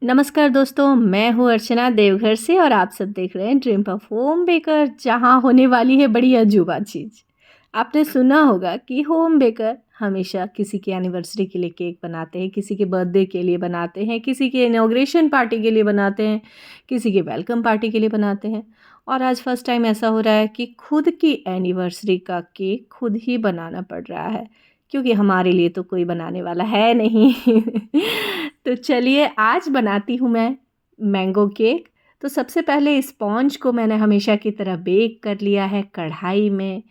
नमस्कार दोस्तों, मैं हूँ अर्चना देवघर से और आप सब देख रहे हैं ड्रीम ऑफ होम बेकर, जहाँ होने वाली है बड़ी अजूबा चीज़। आपने सुना होगा कि होम बेकर हमेशा किसी की एनिवर्सरी के लिए केक बनाते हैं, किसी के बर्थडे के लिए बनाते हैं, किसी के इनॉग्रेशन पार्टी के लिए बनाते हैं, किसी के वेलकम पार्टी के लिए बनाते हैं। और आज फर्स्ट टाइम ऐसा हो रहा है कि खुद की एनिवर्सरी का केक खुद ही बनाना पड़ रहा है, क्योंकि हमारे लिए तो कोई बनाने वाला है नहीं। तो चलिए आज बनाती हूँ मैं मैंगो केक। तो सबसे पहले स्पॉन्ज को मैंने हमेशा की तरह बेक कर लिया है कढ़ाई में।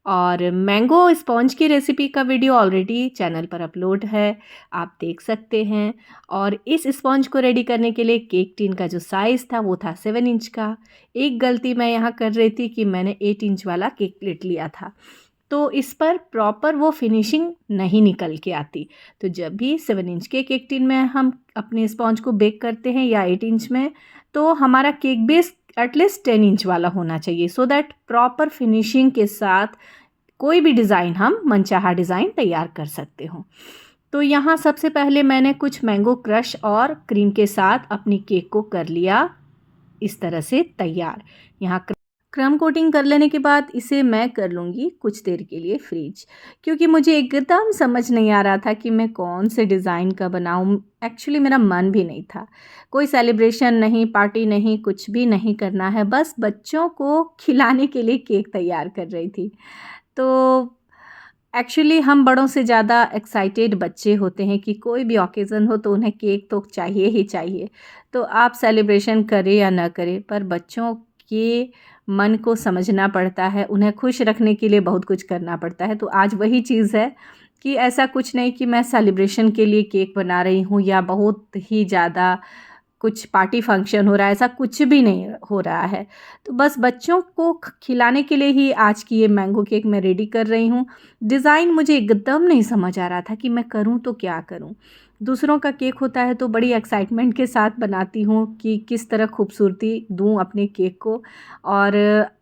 और मैंगो स्पॉन्ज की रेसिपी का वीडियो ऑलरेडी चैनल पर अपलोड है, आप देख सकते हैं। और इस स्पॉन्ज को रेडी करने के लिए केक टिन का जो साइज़ था वो था 7 इंच का। एक गलती मैं यहाँ कर रही थी कि मैंने 8 इंच वाला केक प्लेट लिया था, तो इस पर प्रॉपर वो फिनिशिंग नहीं निकल के आती। तो जब भी 7 इंच के केक टिन में हम अपने स्पॉन्ज को बेक करते हैं या 8 इंच में, तो हमारा केक बेस एटलीस्ट 10 इंच वाला होना चाहिए, सो दैट प्रॉपर फिनिशिंग के साथ कोई भी डिज़ाइन हम मनचाहा डिज़ाइन तैयार कर सकते हो। तो यहाँ सबसे पहले मैंने कुछ मैंगो क्रश और क्रीम के साथ अपनी केक को कर लिया इस तरह से तैयार। यहाँ क्रम कोटिंग कर लेने के बाद इसे मैं कर लूँगी कुछ देर के लिए फ्रीज, क्योंकि मुझे एकदम समझ नहीं आ रहा था कि मैं कौन से डिज़ाइन का बनाऊँ। एक्चुअली मेरा मन भी नहीं था, कोई सेलिब्रेशन नहीं, पार्टी नहीं, कुछ भी नहीं करना है, बस बच्चों को खिलाने के लिए केक तैयार कर रही थी। तो एक्चुअली हम बड़ों से ज़्यादा एक्साइटेड बच्चे होते हैं कि कोई भी ऑकेज़न हो तो उन्हें केक तो चाहिए ही चाहिए। तो आप सेलिब्रेशन करें या ना करें, पर बच्चों के मन को समझना पड़ता है, उन्हें खुश रखने के लिए बहुत कुछ करना पड़ता है। तो आज वही चीज़ है कि ऐसा कुछ नहीं कि मैं सेलिब्रेशन के लिए केक बना रही हूँ या बहुत ही ज़्यादा कुछ पार्टी फंक्शन हो रहा है, ऐसा कुछ भी नहीं हो रहा है। तो बस बच्चों को खिलाने के लिए ही आज की ये मैंगो केक मैं रेडी कर रही हूँ। डिज़ाइन मुझे एकदम नहीं समझ आ रहा था कि मैं करूँ तो क्या करूँ। दूसरों का केक होता है तो बड़ी एक्साइटमेंट के साथ बनाती हूँ कि किस तरह खूबसूरती दूँ अपने केक को, और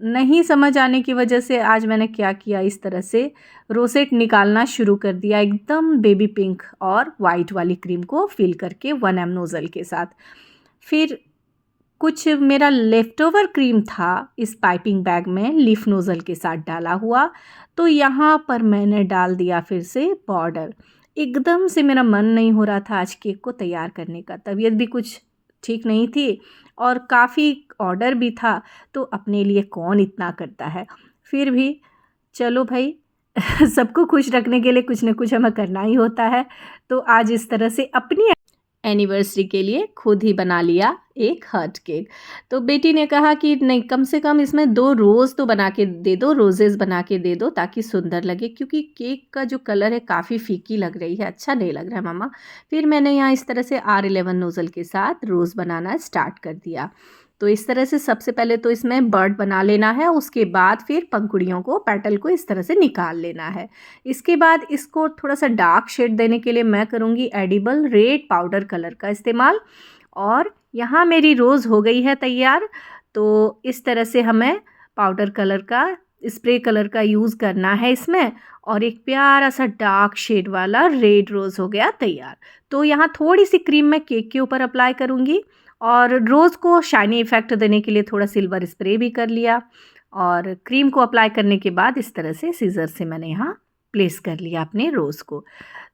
नहीं समझ आने की वजह से आज मैंने क्या किया, इस तरह से रोसेट निकालना शुरू कर दिया, एकदम बेबी पिंक और वाइट वाली क्रीम को फिल करके 1 एम नोज़ल के साथ। फिर कुछ मेरा लेफ़्ट ओवर क्रीम था इस पाइपिंग बैग में लीफ नोज़ल के साथ डाला हुआ, तो यहाँ पर मैंने डाल दिया फिर से बॉर्डर। एकदम से मेरा मन नहीं हो रहा था आज केक को तैयार करने का, तबीयत भी कुछ ठीक नहीं थी और काफ़ी ऑर्डर भी था, तो अपने लिए कौन इतना करता है। फिर भी चलो भाई, सबको खुश रखने के लिए कुछ न कुछ हमें करना ही होता है। तो आज इस तरह से अपनी एनिवर्सरी के लिए खुद ही बना लिया एक हर्ट केक। तो बेटी ने कहा कि नहीं, कम से कम इसमें 2 रोज़ तो बना के दे दो, रोज़ेज़ बना के दे दो ताकि सुंदर लगे, क्योंकि केक का जो कलर है काफ़ी फीकी लग रही है, अच्छा नहीं लग रहा है मम्मा। फिर मैंने यहाँ इस तरह से R11 नोज़ल के साथ रोज़ बनाना स्टार्ट कर दिया। तो इस तरह से सबसे पहले तो इसमें बर्ड बना लेना है, उसके बाद फिर पंखुड़ियों को, पेटल को इस तरह से निकाल लेना है। इसके बाद इसको थोड़ा सा डार्क शेड देने के लिए मैं करूँगी एडिबल रेड पाउडर कलर का इस्तेमाल। और यहाँ मेरी रोज़ हो गई है तैयार। तो इस तरह से हमें पाउडर कलर का, स्प्रे कलर का यूज़ करना है इसमें, और एक प्यारा सा डार्क शेड वाला रेड रोज़ हो गया तैयार। तो यहाँ थोड़ी सी क्रीम मैं केक के ऊपर अप्लाई करूँगी और रोज़ को शाइनी इफ़ेक्ट देने के लिए थोड़ा सिल्वर स्प्रे भी कर लिया, और क्रीम को अप्लाई करने के बाद इस तरह से सीज़र से मैंने यहाँ प्लेस कर लिया अपने रोज़ को।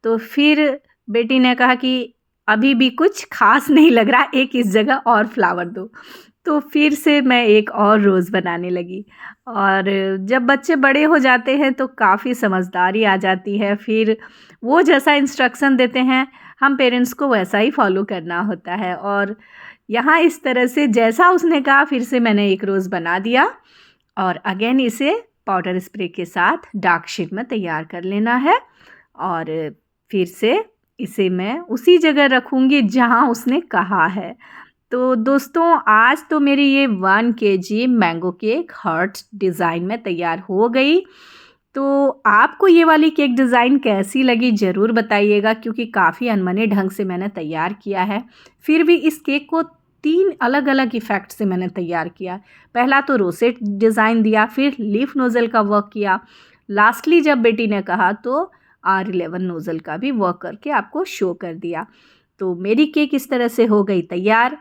तो फिर बेटी ने कहा कि अभी भी कुछ ख़ास नहीं लग रहा, एक इस जगह और फ्लावर दो। तो फिर से मैं एक और रोज़ बनाने लगी। और जब बच्चे बड़े हो जाते हैं तो काफ़ी समझदारी आ जाती है, फिर वो जैसा इंस्ट्रक्शन देते हैं हम पेरेंट्स को वैसा ही फॉलो करना होता है। और यहाँ इस तरह से जैसा उसने कहा फिर से मैंने एक रोज़ बना दिया, और अगेन इसे पाउडर स्प्रे के साथ डार्क शेड में तैयार कर लेना है। और फिर से इसे मैं उसी जगह रखूँगी जहाँ उसने कहा है। तो दोस्तों, आज तो मेरी ये 1 KG mango cake heart design में तैयार हो गई। तो आपको ये वाली केक डिज़ाइन कैसी लगी ज़रूर बताइएगा, क्योंकि काफ़ी अनमने ढंग से मैंने तैयार किया है। फिर भी इस केक को 3 अलग-अलग इफ़ेक्ट से मैंने तैयार किया। पहला तो रोसेट डिज़ाइन दिया, फिर लीफ नोज़ल का वर्क किया, लास्टली जब बेटी ने कहा तो R11 नोज़ल का भी वर्क करके आपको शो कर दिया। तो मेरी केक इस तरह से हो गई तैयार।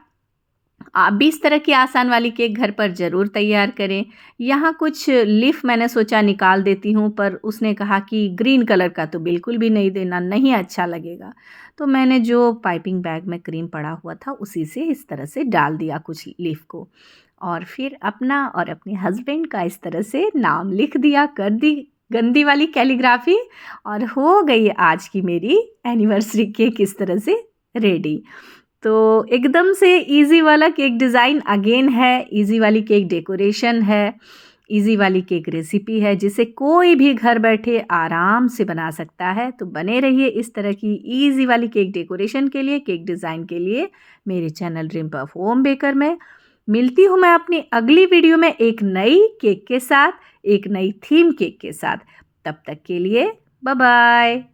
आप भी इस तरह की आसान वाली केक घर पर ज़रूर तैयार करें। यहाँ कुछ लीफ मैंने सोचा निकाल देती हूँ, पर उसने कहा कि ग्रीन कलर का तो बिल्कुल भी नहीं देना, नहीं अच्छा लगेगा। तो मैंने जो पाइपिंग बैग में क्रीम पड़ा हुआ था उसी से इस तरह से डाल दिया कुछ लीफ को, और फिर अपना और अपने हस्बैंड का इस तरह से नाम लिख दिया, कर दी गंदी वाली कैलीग्राफी, और हो गई आज की मेरी एनिवर्सरी केक इस तरह से रेडी। तो एकदम से इजी वाला केक डिज़ाइन अगेन है, इजी वाली केक डेकोरेशन है, इजी वाली केक रेसिपी है जिसे कोई भी घर बैठे आराम से बना सकता है। तो बने रहिए इस तरह की इजी वाली केक डेकोरेशन के लिए, केक डिज़ाइन के लिए मेरे channel dream puff home baker में। मिलती हूँ मैं अपनी अगली वीडियो में एक नई केक के साथ, एक नई थीम केक के साथ। तब तक के लिए बाय बाय।